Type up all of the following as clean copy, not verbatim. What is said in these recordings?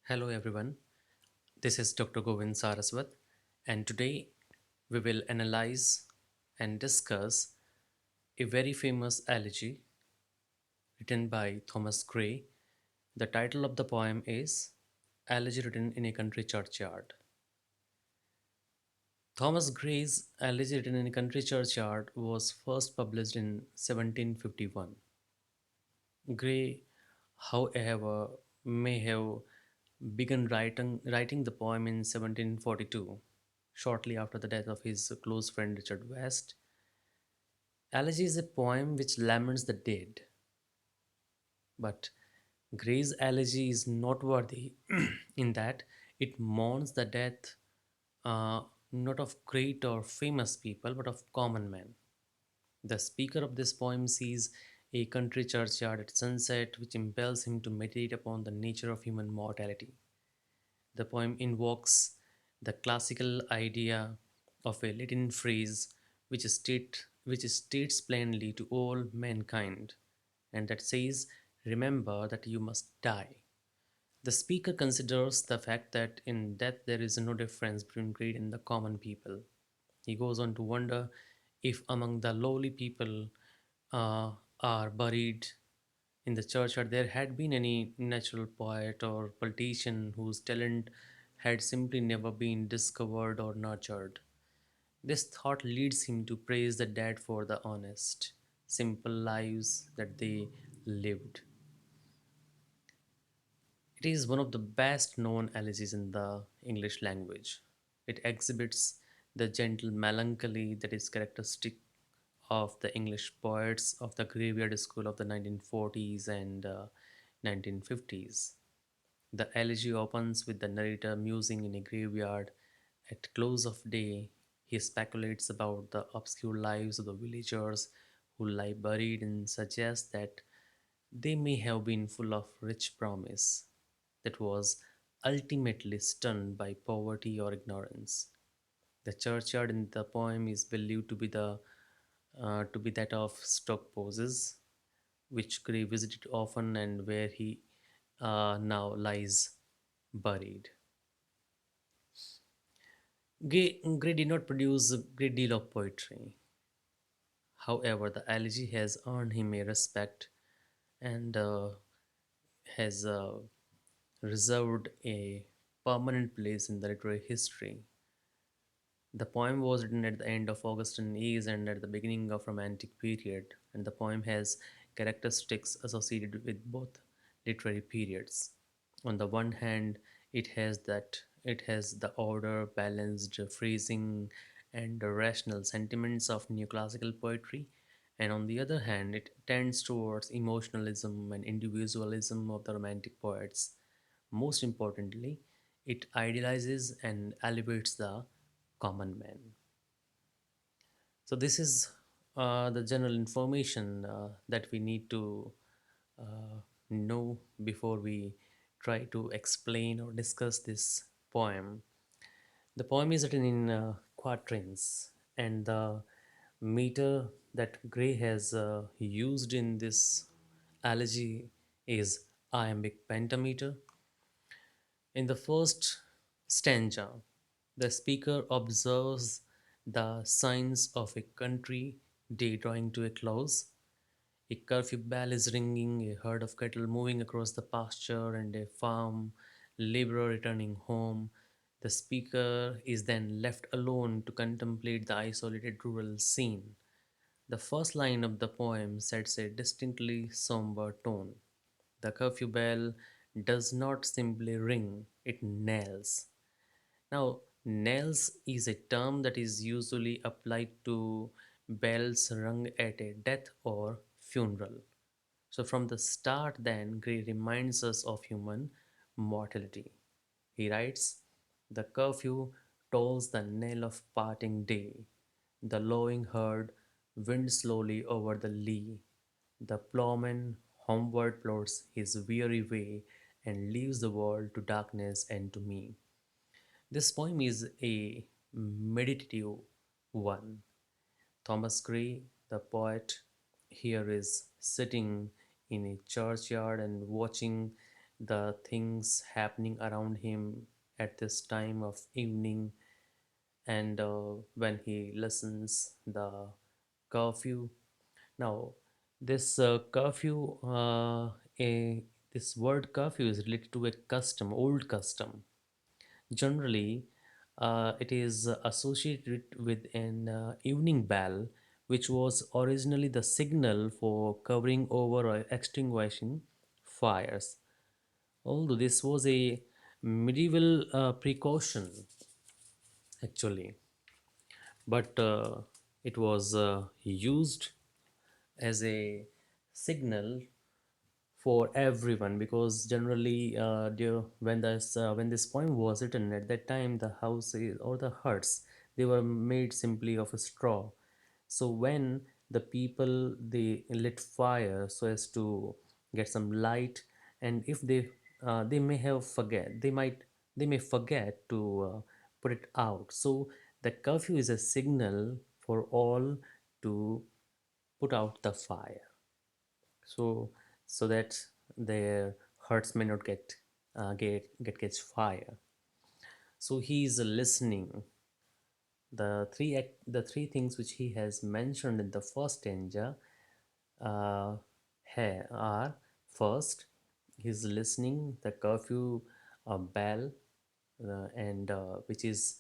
Hello everyone, this is Dr. Govind Saraswat, and today we will analyze and discuss a very famous elegy written by Thomas Gray. The title of the poem is Elegy Written in a Country Churchyard. Thomas Gray's Elegy Written in a Country Churchyard was first published in 1751. Gray, however, may have began writing the poem in 1742, shortly after the death of his close friend Richard West. Elegy is a poem which laments the dead, but Gray's elegy is noteworthy in that it mourns the death uh, not of great or famous people, but of common men. The speaker of this poem sees a country churchyard at sunset, which impels him to meditate upon the nature of human mortality. The poem invokes the classical idea of a Latin phrase which states plainly to all mankind, and that says, "Remember that you must die." The speaker considers the fact that in death there is no difference between great and the common people. He goes on to wonder if among the lowly people are buried in the churchyard there had been any natural poet or politician whose talent had simply never been discovered or nurtured. This thought leads him to praise the dead for the honest, simple lives that they lived. It is one of the best known elegies in the English language. It exhibits the gentle melancholy that is characteristic of the English poets of the graveyard school of the 1940s and 1950s. The elegy opens with the narrator musing in a graveyard. At close of day, he speculates about the obscure lives of the villagers who lie buried and suggests that they may have been full of rich promise that was ultimately stunned by poverty or ignorance. The churchyard in the poem is believed to be that of Stoke Poses, which Gray visited often and where he now lies buried. Gray did not produce a great deal of poetry. However, the elegy has earned him a respect and has reserved a permanent place in the literary history. The poem was written at the end of Augustan age and at the beginning of Romantic period, and the poem has characteristics associated with both literary periods. On the one hand, it has the order, balanced phrasing, and the rational sentiments of neoclassical poetry, and on the other hand, it tends towards emotionalism and individualism of the Romantic poets. Most importantly, it idealizes and elevates the common man. So, this is the general information that we need to uh, know before we try to explain or discuss this poem. The poem is written in quatrains, and the meter that Gray has used in this elegy is iambic pentameter. In the first stanza, the speaker observes the signs of a country day drawing to a close. A curfew bell is ringing, a herd of cattle moving across the pasture, and a farm laborer returning home. The speaker is then left alone to contemplate the isolated rural scene. The first line of the poem sets a distinctly somber tone. The curfew bell does not simply ring, it knells. Now, knells is a term that is usually applied to bells rung at a death or funeral. So, from the start, then, Gray reminds us of human mortality. He writes, "The curfew tolls the knell of parting day. The lowing herd winds slowly over the lea. The ploughman homeward plods his weary way and leaves the world to darkness and to me." This poem is a meditative one. Thomas Gray, the poet, here is sitting in a churchyard and watching. the things happening around him at this time of evening, and when he listens the curfew. Now this curfew, a this word curfew is related to a custom, old custom. Generally, it is associated with an evening bell, which was originally the signal for covering over or extinguishing fires. Although this was a medieval precaution, actually, but it was used as a signal for everyone, because generally when this poem was written at that time, the houses or the huts, they were made simply of a straw. So when the people, they lit fire so as to get some light, and if they may have forget they might they may forget to put it out. So the curfew is a signal for all to put out the fire, so so that their hearts may not get catch fire. So he is listening. The three things which he has mentioned in the first stanza uh, are: first, he's listening the curfew bell, and which is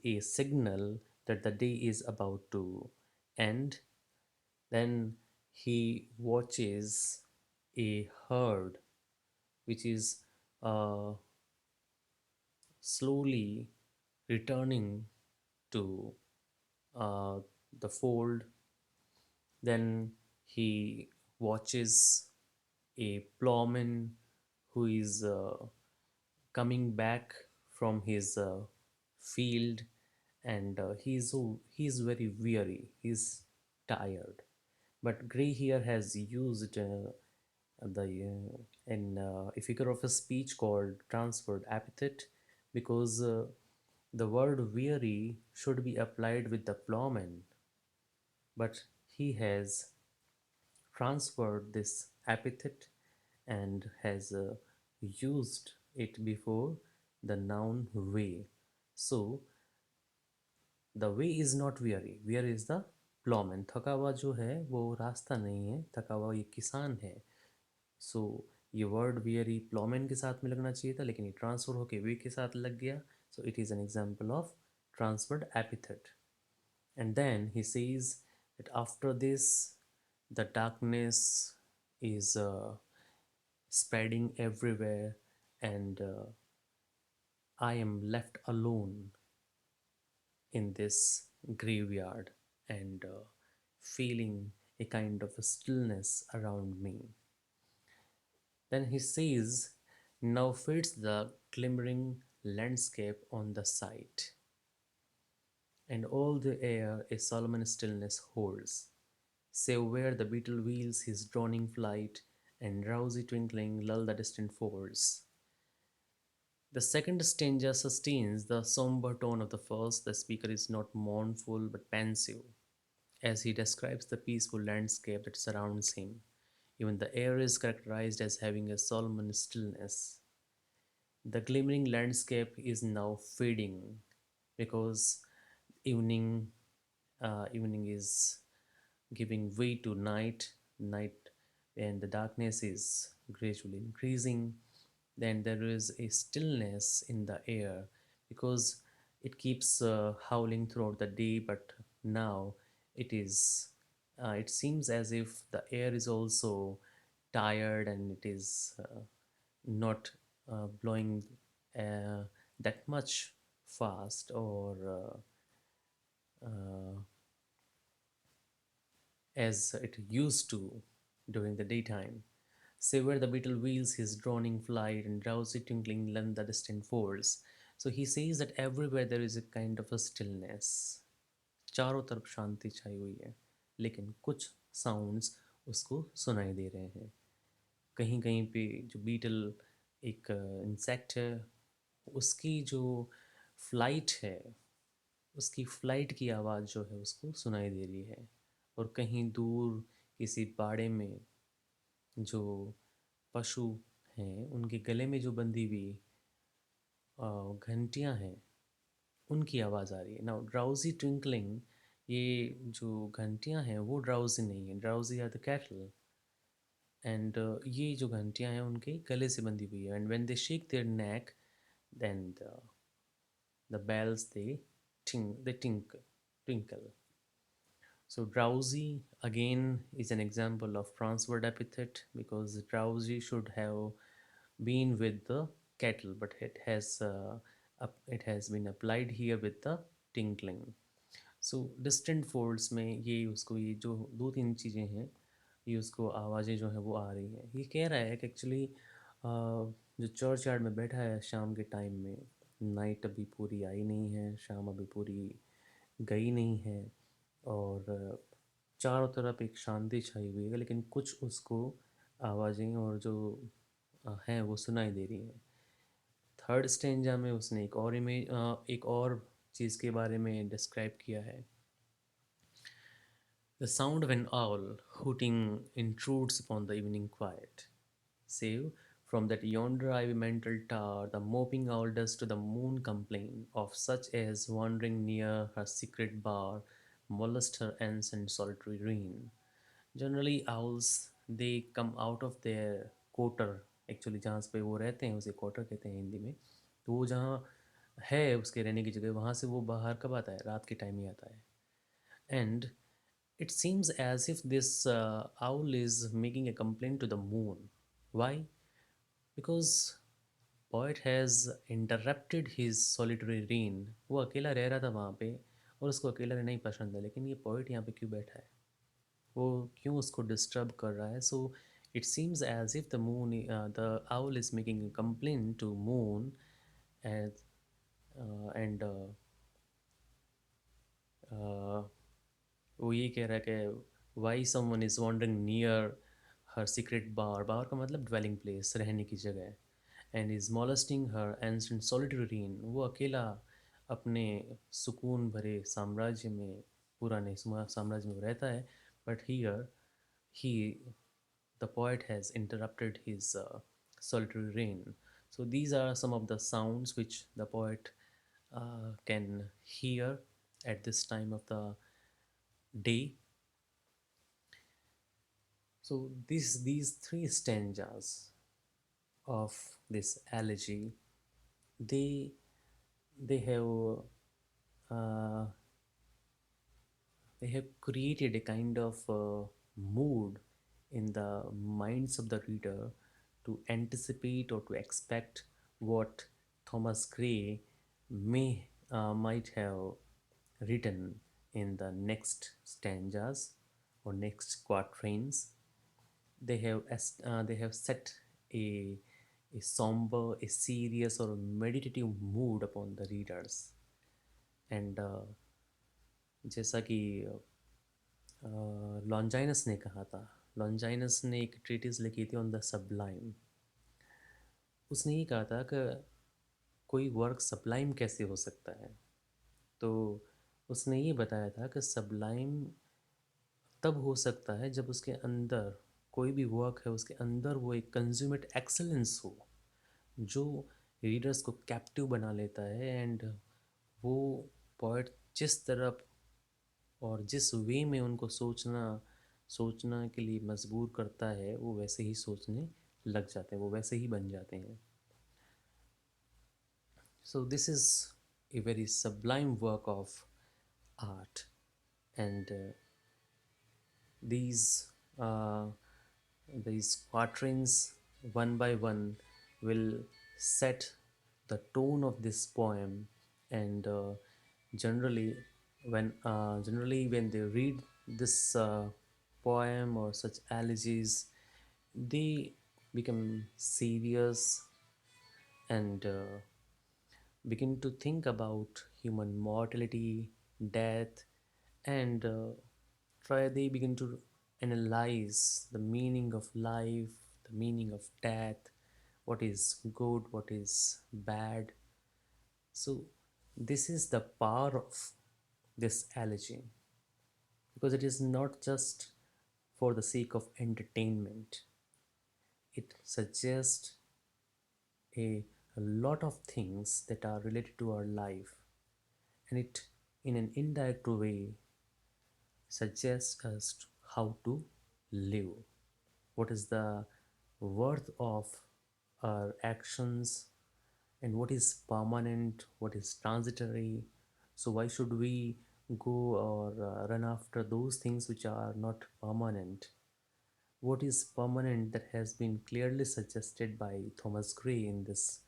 a signal that the day is about to end. Then he watches a herd which is uh, slowly returning to uh, the fold. Then he watches a plowman who is coming back from his field, and he's very weary, he's tired. But Gray here has used the in a figure of a speech called transferred epithet, because the word weary should be applied with the plowman, but he has transferred this epithet and has used it before the noun way. So the way is not weary, weary is the plowman. थका हुआ जो है वो रास्ता नहीं है, थका हुआ ये किसान है. सो ये वर्ड वियरी प्लॉमैन के साथ में लगना चाहिए था, लेकिन ये ट्रांसफर होके वे के साथ लग गया. So it is an example of transferred epithet. And then he says that after this the darkness is spreading everywhere, and I am left alone in this graveyard, and feeling a kind of a stillness around me. Then he says, now fades the glimmering landscape on the sight, and all the air a solemn stillness holds, save where the beetle wheels his droning flight, and drowsy twinkling lull the distant folds. The second stanza sustains the somber tone of the first. The speaker is not mournful but pensive, as he describes the peaceful landscape that surrounds him. Even the air is characterized as having a solemn stillness. The glimmering landscape is now fading, because evening evening is giving way to night, and the darkness is gradually increasing. Then there is a stillness in the air, because it keeps howling throughout the day, but now it seems as if the air is also tired, and it is not blowing uh, that much fast, or uh, as it used to during the daytime. Say where the beetle wheels his droning flight, and drowsy twinkling lend the distant folds. So he says that everywhere there is a kind of a stillness. चारों तरफ शांति छाई हुई है, लेकिन कुछ sounds उसको सुनाई दे रहे हैं. कहीं कहीं पे जो बीटल एक इंसेक्ट है, उसकी जो फ्लाइट है, उसकी फ्लाइट की आवाज़ जो है उसको सुनाई दे रही है. और कहीं दूर किसी बाड़े में जो पशु हैं उनके गले में जो बंधी हुई घंटियां हैं उनकी आवाज़ आ रही है। नाउ ड्राउजी ट्विंकलिंग, ये जो घंटियां हैं वो ड्राउजी नहीं है, drowsy are the cattle. And ये जो घंटियां हैं उनके गले से बंधी हुई है, and when they shake their neck then the bells they twinkle. So drowsy again is an example of transferred epithet, because drowsy should have been with the kettle, but it has been applied here with the tinkling. So distant folds में ये उसको, ये जो दो तीन चीज़ें हैं, ये उसको आवाज़ें जो हैं वो आ रही हैं। ये कह रहा है कि एक्चुअली जो चर्च यार्ड में बैठा है शाम के टाइम में, नाइट अभी पूरी आई नहीं है, शाम अभी पूरी गई नहीं है, और चारों तरफ एक शांति छाई हुई है, लेकिन कुछ उसको आवाज़ें और जो हैं वो सुनाई दे रही हैं। थर्ड स्टेंजा में उसने एक और चीज़ के बारे में डिस्क्राइब किया है। The sound of an owl hooting intrudes upon the evening quiet. Save from that yonder ivy mantled tower, the moping owl does to the moon complain of such as wandering near her secret bower, molest her ants and solitary rain. Generally, owls they come out of their quarter. Actually जहाँ पे वो रहते हैं उसे quarter कहते हैं हिंदी में। तो वो जहाँ है उसके रहने की जगह, वहाँ से वो बाहर कब आता है? रात के टाइम ही आता है। And it seems as if this owl is making a complaint to the moon. Why? Because poet has interrupted his solitary reign. वो अकेला रह रहा था वहाँ पे, और उसको अकेला रहना ही पसंद है, लेकिन ये पोइट यहाँ पे क्यों बैठा है, वो क्यों उसको डिस्टर्ब कर रहा है? So it seems as if the owl is making a complaint to moon, as and वो ये कह रहा है कि why someone is wandering near her secret bower, bower का मतलब ड्वेलिंग प्लेस, रहने की जगह, and is molesting her ancient solitary reign, वो अकेला अपने सुकून भरे साम्राज्य में, पुराने साम्राज्य में रहता है, but here he the poet has interrupted his solitary reign. So these are some of the sounds which the poet can hear at this time of the day. So these three stanzas of this elegy, they have uh, they have created a kind of mood in the minds of the reader to anticipate or to expect what Thomas Gray might have written in the next stanzas or next quatrains. They have set a a somber, a serious or a meditative mood upon the readers. And जैसा कि लॉन्जाइनस ने कहा था, लॉन्जाइनस ने एक treatise लिखी थी on the Sublime. उसने ये कहा था कि कोई वर्क सबलाइम कैसे हो सकता है, तो उसने ये बताया था कि सबलाइम तब हो सकता है जब उसके अंदर कोई भी वर्क है, उसके अंदर वो एक कंज्यूमेट एक्सेलेंस हो, जो रीडर्स को कैप्टिव बना लेता है, एंड वो पोइट जिस तरफ और जिस वे में उनको सोचना के लिए मजबूर करता है, वो वैसे ही सोचने लग जाते हैं, वो वैसे ही बन जाते हैं। So this is a very sublime work of art, and these uh, these quatrains one by one will set the tone of this poem, and generally when they read this poem or such elegies, they become serious and begin to think about human mortality, death, and they begin to analyze the meaning of life, the meaning of death, what is good, what is bad. So, this is the power of this elegy, because it is not just for the sake of entertainment, it suggests a, a lot of things that are related to our life, and it, in an indirect way, suggests us how to live. What is the worth of our actions, and what is permanent, what is transitory. So why should we go or run after those things which are not permanent? What is permanent, that has been clearly suggested by Thomas Gray in this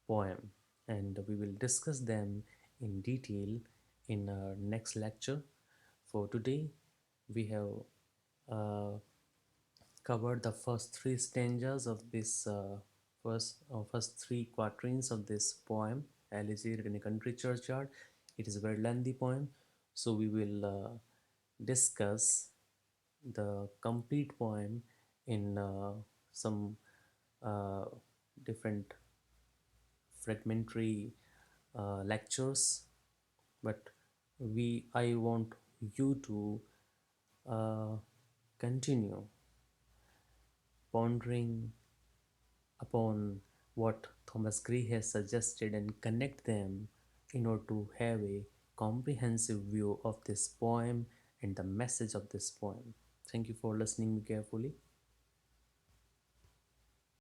poem, and we will discuss them in detail in our next lecture. For today, we have uh, covered the first three stanzas of this first three quatrains of this poem, Elegy in a Country Churchyard. It is a very lengthy poem, so we will discuss the complete poem in some uh, different fragmentary lectures. But I want you to uh, continue pondering upon what Thomas Gray has suggested and connect them in order to have a comprehensive view of this poem and the message of this poem. Thank you for listening me carefully.